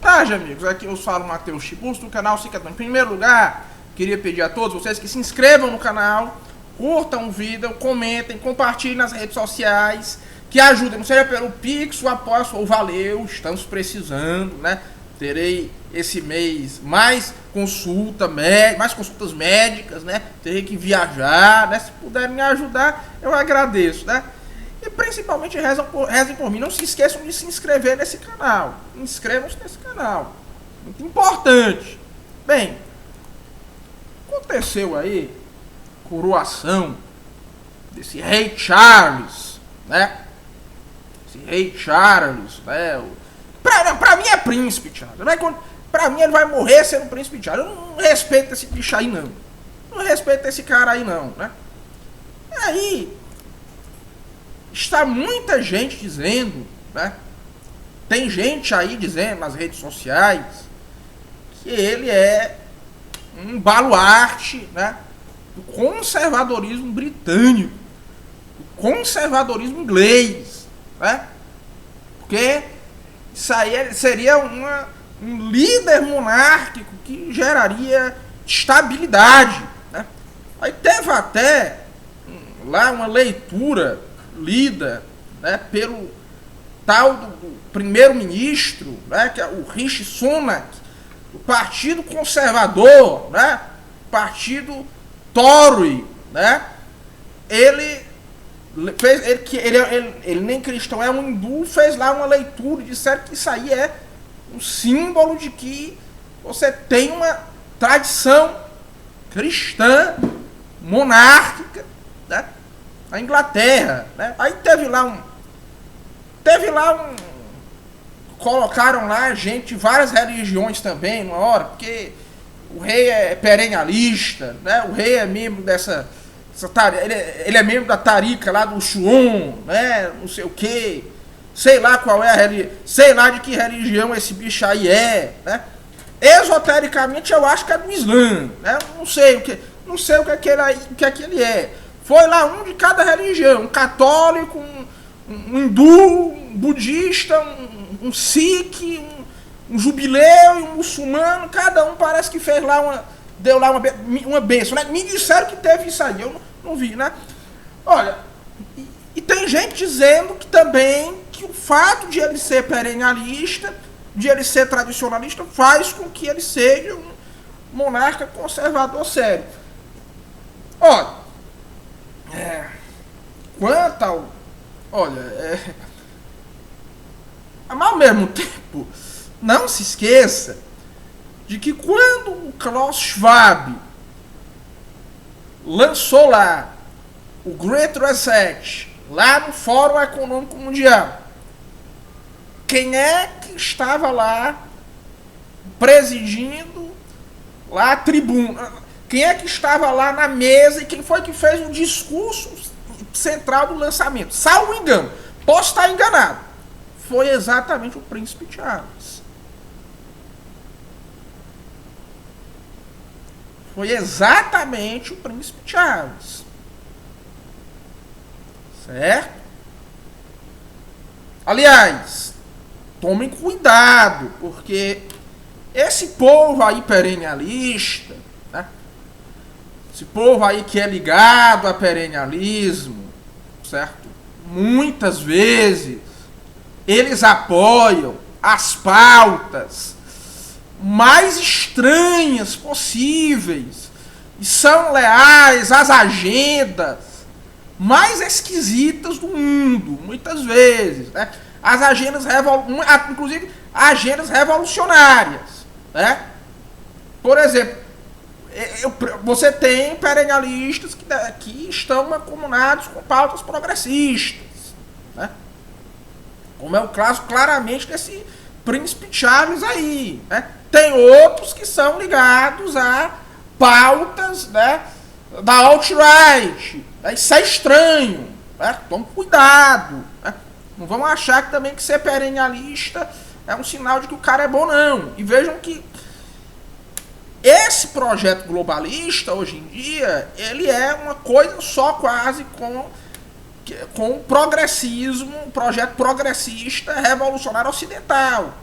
tarde, amigos. Aqui eu falo Matheus Tiburcio do canal Cicatão. Em primeiro lugar, queria pedir a todos vocês que se inscrevam no canal, curtam o vídeo, comentem, compartilhem nas redes sociais, que ajudem, não seja pelo Pix, o apoio ou valeu, estamos precisando, né? Terei esse mês mais consultas médicas, né? Terei que viajar, né? Se puderem me ajudar, eu agradeço, né? E principalmente rezem por mim. Não se esqueçam de se inscrever nesse canal. Inscrevam-se nesse canal. Muito importante. Bem, aconteceu aí coroação desse rei Charles, né? Esse rei Charles, né? Pra mim é príncipe Charles, né? Pra mim ele vai morrer sendo príncipe Charles. Eu não respeito esse bicho aí não. Não respeito esse cara aí não, né? E aí está muita gente dizendo, né? Tem gente aí dizendo nas redes sociais que ele é um baluarte, né, do conservadorismo britânico, do conservadorismo inglês, né? Porque isso aí seria um líder monárquico que geraria estabilidade, né? Aí teve até lá uma leitura lida, né, pelo tal do primeiro-ministro, né, que é o Rishi Sunak, do Partido Conservador, né, Partido Tory, né? Ele nem cristão, é um hindu, fez lá uma leitura e disseram que isso aí é um símbolo de que você tem uma tradição cristã monárquica, né, na Inglaterra, né? Aí teve lá um colocaram lá gente de várias religiões também uma hora, porque o rei é perennialista, né? O rei é membro ele é membro da Tariqa lá do Shuon, né? Não sei o que, sei lá qual é a religião, sei lá de que religião esse bicho aí é, né? Esotericamente eu acho que é do Islã, né? Não sei o que é que ele é. Foi lá um de cada religião, um católico, um hindu, um budista, um sikh, um jubileu e um muçulmano, cada um parece que fez lá deu lá uma bênção, né? Me disseram que teve isso aí, eu não vi, né? Olha, e tem gente dizendo que também que o fato de ele ser perennialista, de ele ser tradicionalista, faz com que ele seja um monarca conservador sério. Olha, quanto ao... mas ao mesmo tempo, não se esqueça de que quando o Klaus Schwab lançou lá o Great Reset, lá no Fórum Econômico Mundial, quem é que estava lá presidindo lá a tribuna? Quem é que estava lá na mesa e quem foi que fez o discurso central do lançamento? Salvo engano, posso estar enganado, foi exatamente o príncipe Charles. Foi exatamente o príncipe Charles. Certo? Aliás, tomem cuidado, porque esse povo aí perennialista, né? Esse povo aí que é ligado a perennialismo, certo? Muitas vezes eles apoiam as pautas mais estranhas possíveis e são leais às agendas mais esquisitas do mundo, muitas vezes, né? As agendas inclusive agendas revolucionárias, né? Por exemplo, você tem perennialistas que estão mancomunados com pautas progressistas, né? Como é o caso claramente desse príncipe Charles aí, né? Tem outros que são ligados a pautas, né, da alt-right, né? Isso é estranho, né? Tome cuidado, né? Não vamos achar que também que ser perennialista é um sinal de que o cara é bom, não. E vejam que esse projeto globalista, hoje em dia, ele é uma coisa só quase com o progressismo, um projeto progressista revolucionário ocidental.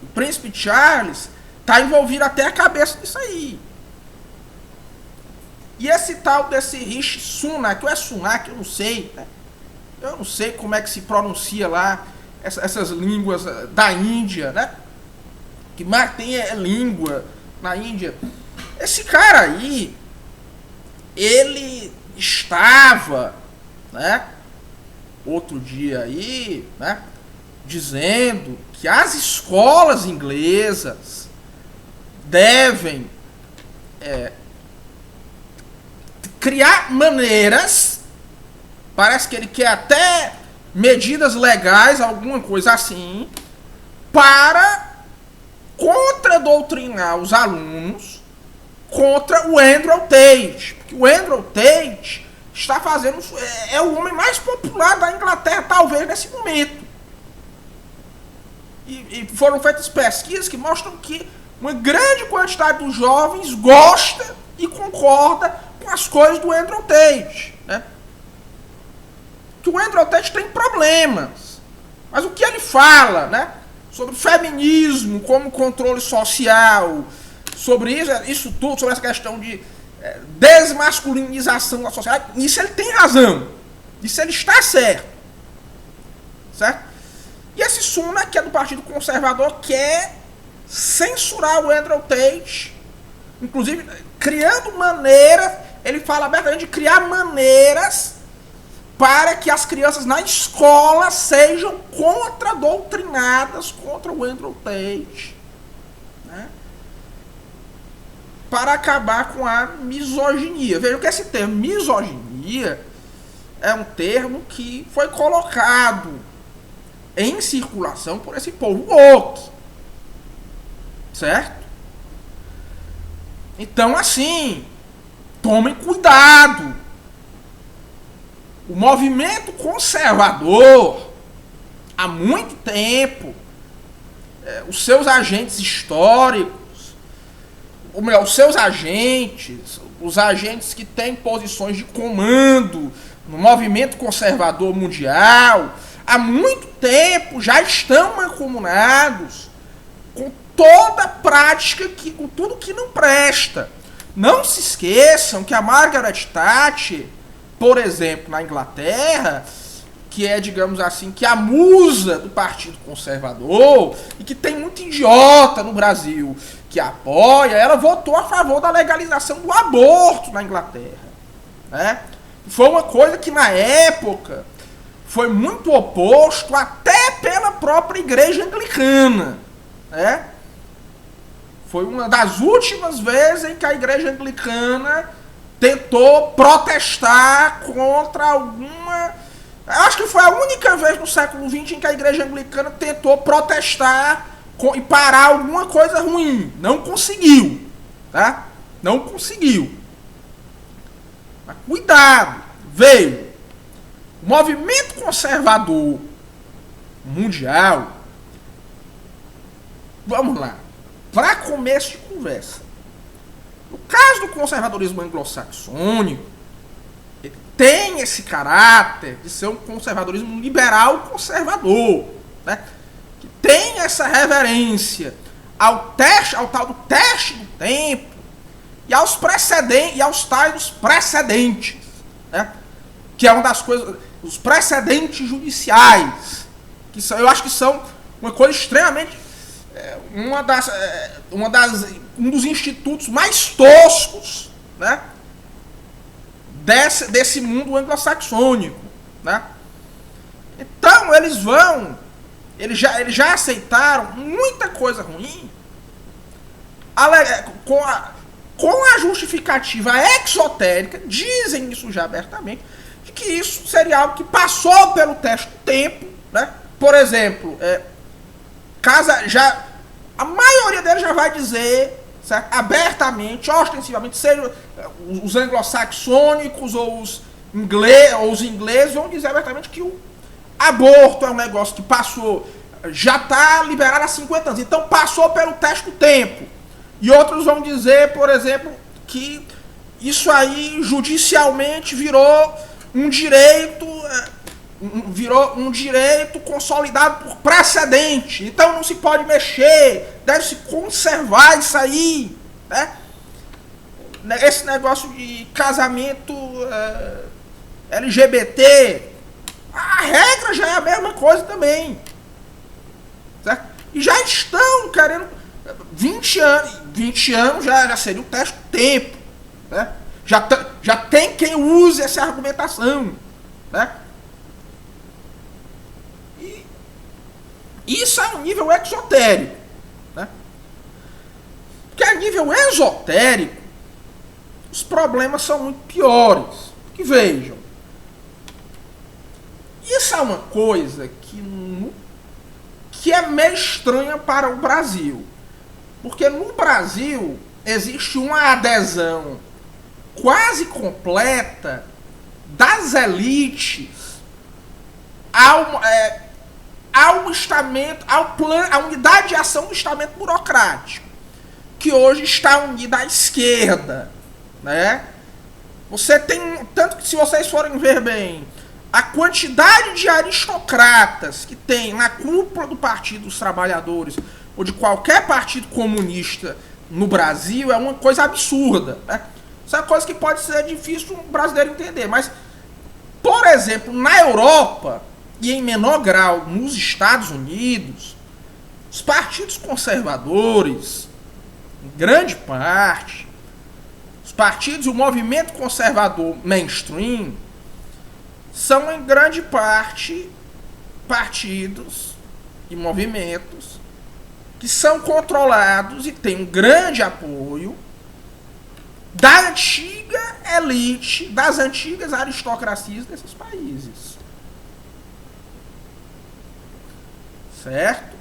O príncipe Charles está envolvido até a cabeça disso aí. E esse tal desse Rishi Sunak, ou é Sunak, eu não sei, né? Eu não sei como é que se pronuncia lá essas línguas da Índia, né? Que mais tem língua na Índia. Esse cara aí, ele estava, né, outro dia aí, né, dizendo que as escolas inglesas devem criar maneiras, parece que ele quer até medidas legais, alguma coisa assim, para contra-doutrinar os alunos contra o Andrew Tate. Porque o Andrew Tate está fazendo... é o homem mais popular da Inglaterra, talvez, nesse momento. E foram feitas pesquisas que mostram que uma grande quantidade dos jovens gosta e concorda com as coisas do Andrew Tate, né? Que o Andrew Tate tem problemas. Mas o que ele fala, né, sobre feminismo como controle social, sobre isso tudo, sobre essa questão de desmasculinização da sociedade, isso ele tem razão. Isso ele está certo. Certo? E esse Sunak, que é do Partido Conservador, quer censurar o Andrew Tate, inclusive criando maneiras, ele fala abertamente de criar maneiras para que as crianças na escola sejam contra-doutrinadas contra o Andrew Tate, né? Para acabar com a misoginia. Vejam que esse termo misoginia é um termo que foi colocado em circulação por esse povo woke, certo? Então, assim, tomem cuidado. O movimento conservador, há muito tempo, os seus agentes históricos, ou melhor, os seus agentes, os agentes que têm posições de comando no movimento conservador mundial, há muito tempo já estão mancomunados com toda a prática, com tudo que não presta. Não se esqueçam que a Margaret Thatcher, por exemplo, na Inglaterra, que é, digamos assim, que é a musa do Partido Conservador, e que tem muito idiota no Brasil que apoia, ela votou a favor da legalização do aborto na Inglaterra, né? Foi uma coisa que na época foi muito oposto até pela própria igreja anglicana, né? Foi uma das últimas vezes em que a igreja anglicana tentou protestar contra alguma... Eu acho que foi a única vez no século XX em que a igreja anglicana tentou protestar e parar alguma coisa ruim. Não conseguiu, tá? Não conseguiu. Mas cuidado, veio o movimento conservador mundial. Vamos lá. Para começo de conversa, no caso do conservadorismo anglo-saxônico, ele tem esse caráter de ser um conservadorismo liberal conservador, né? Que tem essa reverência ao tal do teste do tempo e aos precedentes, e aos tais dos precedentes, né? Que é uma das coisas, os precedentes judiciais, que são, eu acho que são uma coisa extremamente um dos institutos mais toscos, né, desse mundo anglo-saxônico, né? Então eles já aceitaram muita coisa ruim com a justificativa exotérica, dizem isso já abertamente, de que isso seria algo que passou pelo teste do tempo, né? Por exemplo, a maioria deles já vai dizer, certo, abertamente, ostensivamente, sejam os anglo-saxônicos ou os ingleses vão dizer abertamente que o aborto é um negócio que passou, já está liberado há 50 anos, então passou pelo teste do tempo. E outros vão dizer, por exemplo, que isso aí judicialmente virou um direito virou um direito consolidado por precedente. Então não se pode mexer, deve-se conservar isso aí, né? Esse negócio de casamento LGBT, a regra já é a mesma coisa também, certo? E já estão querendo 20 anos já seria o teste do tempo, né? Já tem quem use essa argumentação, né? E isso é um nível exotérico, né? Porque a nível esotérico os problemas são muito piores. Porque vejam, isso é uma coisa que é meio estranha para o Brasil. Porque no Brasil existe uma adesão quase completa das elites ao estamento, à unidade de ação do estamento burocrático, que hoje está unida à esquerda, né? Você tem, tanto que se vocês forem ver bem, a quantidade de aristocratas que tem na cúpula do Partido dos Trabalhadores ou de qualquer partido comunista no Brasil é uma coisa absurda, né? Isso é uma coisa que pode ser difícil um brasileiro entender, mas, por exemplo, na Europa e em menor grau nos Estados Unidos, os partidos conservadores, em grande parte, os partidos e o movimento conservador mainstream são em grande parte partidos e movimentos que são controlados e têm um grande apoio da antiga elite, das antigas aristocracias desses países. Certo?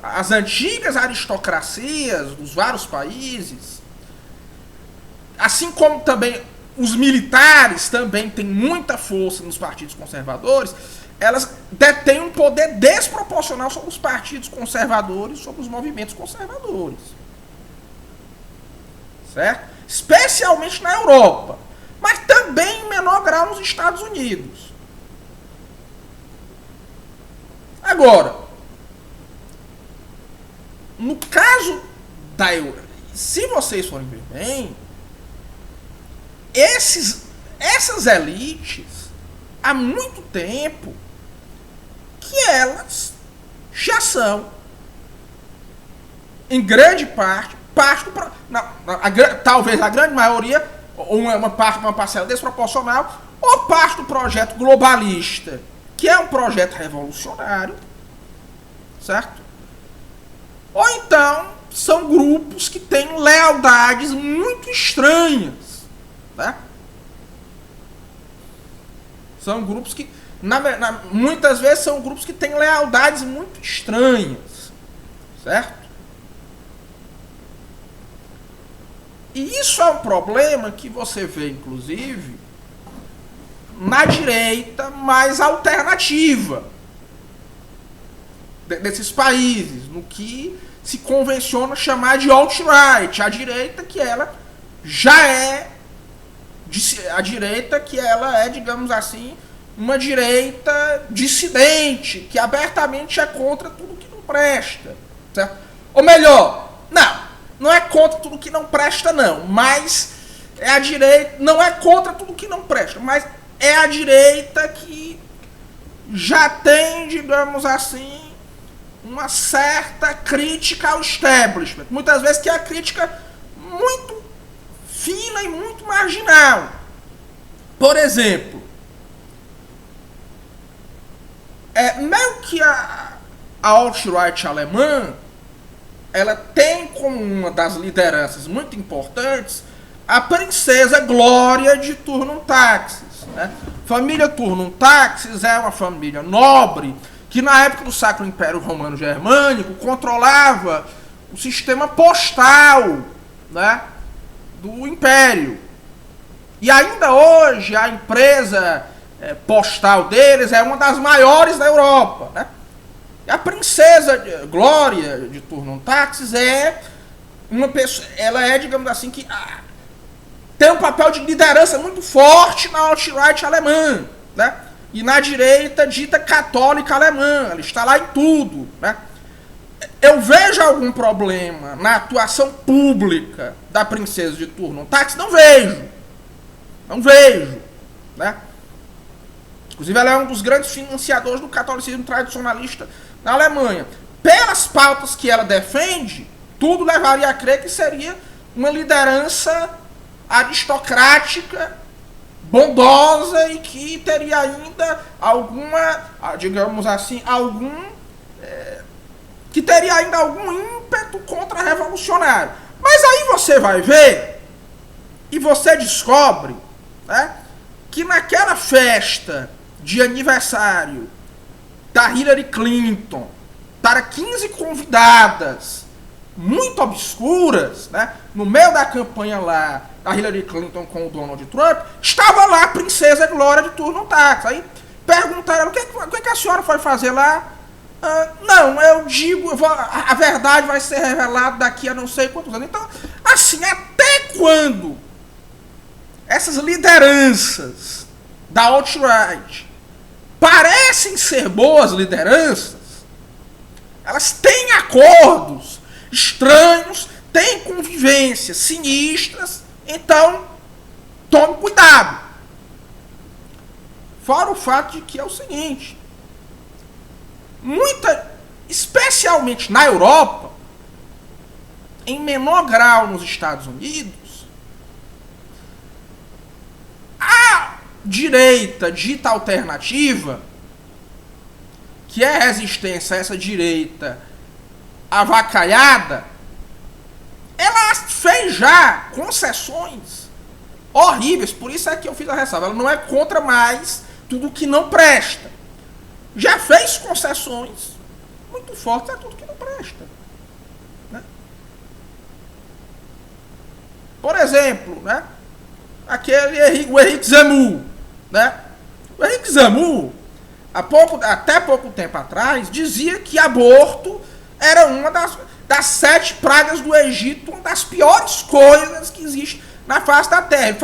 As antigas aristocracias dos vários países, assim como também os militares também têm muita força nos partidos conservadores, elas detêm um poder desproporcional sobre os partidos conservadores, sobre os movimentos conservadores. Certo? Especialmente na Europa, mas também em menor grau nos Estados Unidos. Agora, no caso da Europa, se vocês forem ver bem, essas elites, há muito tempo, que elas já são, em grande parte talvez a grande maioria, ou uma parcela desproporcional, ou parte do projeto globalista, que é um projeto revolucionário, certo? Ou então, são grupos que têm lealdades muito estranhas, né? São grupos que, muitas vezes, são grupos que têm lealdades muito estranhas, certo? E isso é um problema que você vê, inclusive, na direita mais alternativa desses países, no que se convenciona chamar de alt-right, a direita que ela já é, digamos assim, uma direita dissidente, que abertamente é contra tudo que não presta, certo? Ou melhor, não é contra tudo que não presta, não, mas é a direita, não é contra tudo que não presta, mas é a direita que já tem, digamos assim, uma certa crítica ao establishment. Muitas vezes que é a crítica muito fina e muito marginal. Por exemplo, meio que a alt-right alemã, ela tem como uma das lideranças muito importantes a princesa Glória de Turnum Taxis, né? Família Turnum Taxis é uma família nobre que na época do Sacro Império Romano Germânico controlava o sistema postal, né, do Império. E ainda hoje a empresa postal deles é uma das maiores da Europa, né? A princesa Glória de Turnum Taxis é uma pessoa, ela é, digamos assim, que tem um papel de liderança muito forte na alt-right alemã, né? e na direita dita católica alemã, ela está lá em tudo, né? Eu vejo algum problema na atuação pública da princesa de Turnus-Taxis? Não vejo. Não vejo, né? Inclusive, ela é um dos grandes financiadores do catolicismo tradicionalista na Alemanha. Pelas pautas que ela defende, tudo levaria a crer que seria uma liderança aristocrática, bondosa e que teria ainda alguma, digamos assim, que teria ainda algum ímpeto contra-revolucionário. Mas aí você vai ver e você descobre, né, que naquela festa de aniversário da Hillary Clinton para 15 convidadas muito obscuras, né, no meio da campanha lá da Hillary Clinton com o Donald Trump, estava lá a princesa Glória de Turnus-Taxis. Aí perguntaram, o que a senhora foi fazer lá? Não, eu digo, a verdade vai ser revelada daqui a não sei quantos anos. Então, assim, até quando essas lideranças da alt-right parecem ser boas lideranças, elas têm acordos estranhos, têm convivências sinistras, então tome cuidado. Fora o fato de que é o seguinte, especialmente na Europa, em menor grau nos Estados Unidos, a direita dita alternativa, que é resistência a essa direita avacalhada, ela fez já concessões horríveis, por isso é que eu fiz a ressalva, ela não é contra mais tudo que não presta. Já fez concessões muito fortes a tudo que não presta. Né? Por exemplo, né? O Henrique Zemmour. Né? O Henrique Zemmour, até pouco tempo atrás, dizia que aborto era uma das 7 pragas do Egito, uma das piores coisas que existe na face da terra.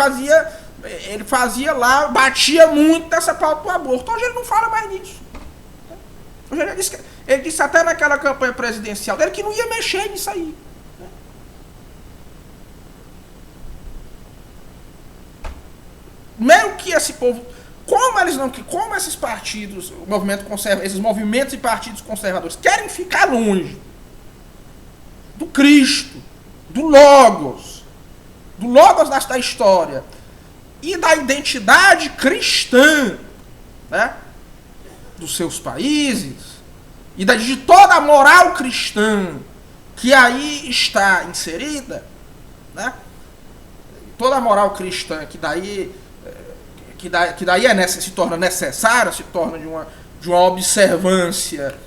Ele fazia lá, batia muito nessa pauta do aborto. Hoje ele não fala mais nisso. Hoje ele disse até naquela campanha presidencial dele que não ia mexer nisso aí. Meio que esse povo, como esses partidos, esses movimentos e partidos conservadores querem ficar longe do Cristo, do Logos da história e da identidade cristã, né, dos seus países e de toda a moral cristã que aí está inserida, né, toda a moral cristã que daí se torna necessária, se torna de uma observância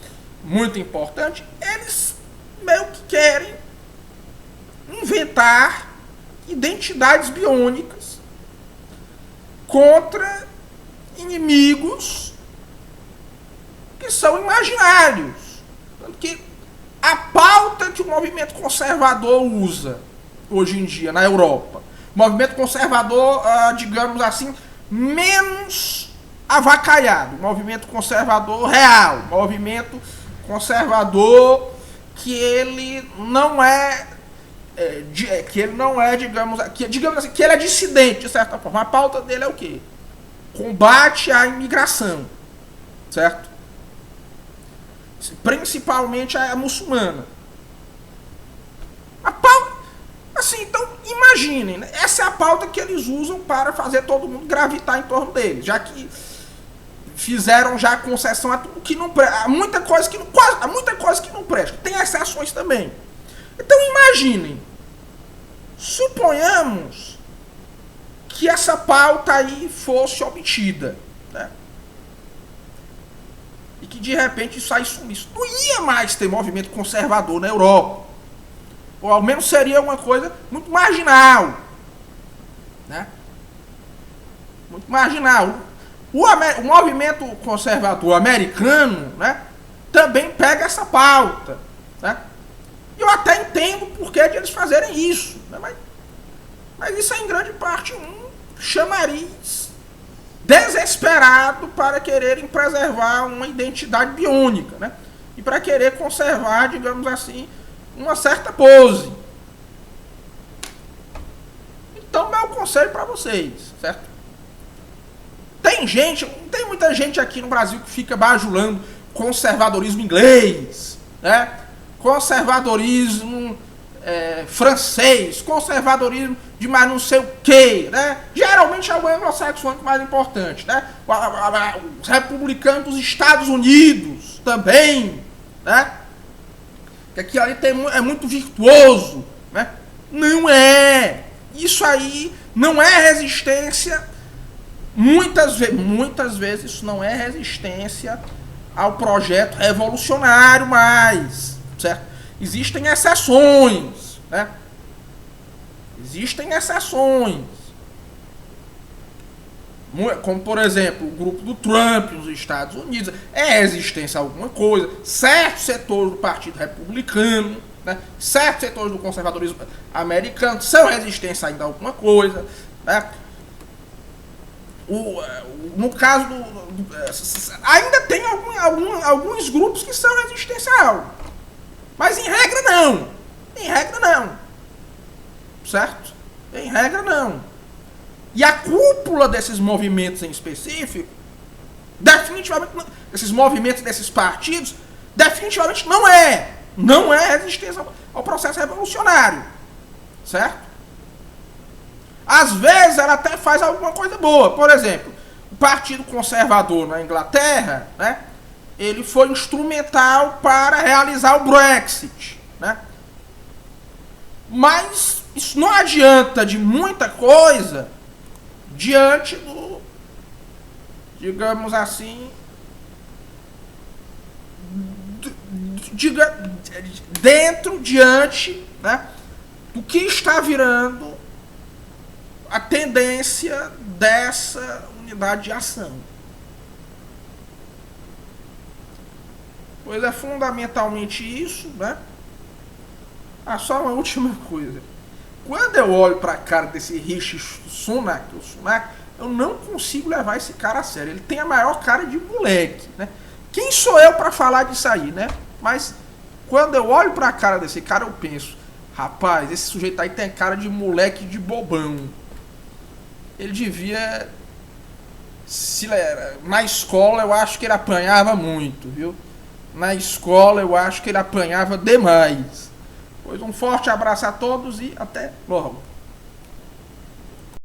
muito importante, eles meio que querem inventar identidades biônicas contra inimigos que são imaginários. Tanto que a pauta que o movimento conservador usa hoje em dia na Europa, movimento conservador, digamos assim, menos avacalhado, movimento conservador real, movimento conservador que ele não é, digamos assim, que ele é dissidente, de certa forma. A pauta dele é o quê? Combate à imigração, certo? Principalmente a muçulmana. A pauta, assim, então imaginem, né? Essa é a pauta que eles usam para fazer todo mundo gravitar em torno deles, já que fizeram já concessão a tudo que não presta, muita coisa que não presta, tem exceções também. Então imaginem, suponhamos que essa pauta aí fosse obtida, né? E que de repente isso aí sumisse. Não ia mais ter movimento conservador na Europa. Ou ao menos seria uma coisa muito marginal. Né? Muito marginal. O movimento conservador americano, né, também pega essa pauta. Né? E eu até entendo o porquê de eles fazerem isso. Né? Mas isso é em grande parte um chamariz desesperado para quererem preservar uma identidade biônica, né? E para querer conservar, digamos assim, uma certa pose. Então, meu conselho para vocês, certo? Tem muita gente aqui no Brasil que fica bajulando conservadorismo inglês, né? Conservadorismo francês, conservadorismo de mais não sei o que, né? Geralmente é o anglo-saxônico mais importante, né? Os republicanos dos Estados Unidos também, né? Que aqui ali é muito virtuoso, né? Não é. Isso aí não é resistência. Muitas vezes isso não é resistência ao projeto revolucionário mais, certo? Existem exceções, né? Existem exceções. Como, por exemplo, o grupo do Trump nos Estados Unidos é resistência a alguma coisa. Certos setores do Partido Republicano, né? Certos setores do conservadorismo americano são resistência ainda a alguma coisa, né? No caso ainda tem alguns grupos que são resistência a algo. Mas em regra não. Em regra não. Certo? Em regra não. E a cúpula desses movimentos em específico, definitivamente, esses movimentos desses partidos, definitivamente não é resistência ao processo revolucionário. Certo? Às vezes ela até faz alguma coisa boa. Por exemplo, o Partido Conservador na Inglaterra, né, ele foi instrumental para realizar o Brexit, né? Mas isso não adianta de muita coisa diante do, digamos assim, diante, né, do que está virando a tendência dessa unidade de ação. Pois é fundamentalmente isso, né? Só uma última coisa. Quando eu olho para a cara desse Rishi Sunak, eu não consigo levar esse cara a sério. Ele tem a maior cara de moleque, né? Quem sou eu para falar disso aí, né? Mas quando eu olho para a cara desse cara, eu penso, rapaz, esse sujeito aí tem cara de moleque de bobão. Ele devia... Na escola eu acho que ele apanhava muito, viu? Na escola eu acho que ele apanhava demais. Pois um forte abraço a todos e até logo.